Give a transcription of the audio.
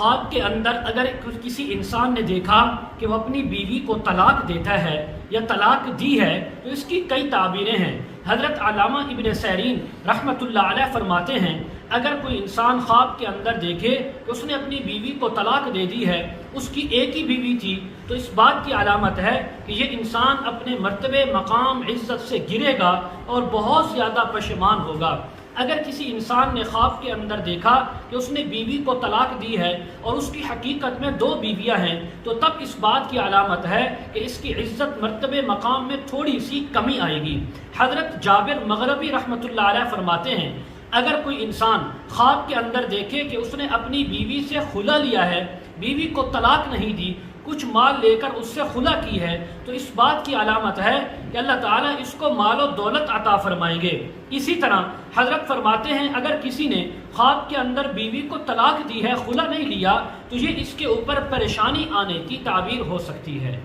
خواب کے اندر اگر کسی انسان نے دیکھا کہ وہ اپنی بیوی کو طلاق دیتا ہے یا طلاق دی ہے تو اس کی کئی تعبیریں ہیں۔ حضرت علامہ ابن سیرین رحمۃ اللہ علیہ فرماتے ہیں اگر کوئی انسان خواب کے اندر دیکھے کہ اس نے اپنی بیوی کو طلاق دے دی ہے، اس کی ایک ہی بیوی تھی، تو اس بات کی علامت ہے کہ یہ انسان اپنے مرتبے مقام عزت سے گرے گا اور بہت زیادہ پشیمان ہوگا۔ اگر کسی انسان نے خواب کے اندر دیکھا کہ اس نے بیوی کو طلاق دی ہے اور اس کی حقیقت میں 2 بیویاں ہیں، تو تب اس بات کی علامت ہے کہ اس کی عزت مرتبے مقام میں تھوڑی سی کمی آئے گی۔ حضرت جابر مغربی رحمۃ اللہ علیہ فرماتے ہیں اگر کوئی انسان خواب کے اندر دیکھے کہ اس نے اپنی بیوی سے خلا لیا ہے، بیوی کو طلاق نہیں دی، کچھ مال لے کر اس سے خلا کی ہے، تو اس بات کی علامت ہے کہ اللہ تعالیٰ اس کو مال و دولت عطا فرمائیں گے۔ اسی طرح حضرت فرماتے ہیں اگر کسی نے خواب کے اندر بیوی کو طلاق دی ہے، خلا نہیں لیا، تو یہ اس کے اوپر پریشانی آنے کی تعبیر ہو سکتی ہے۔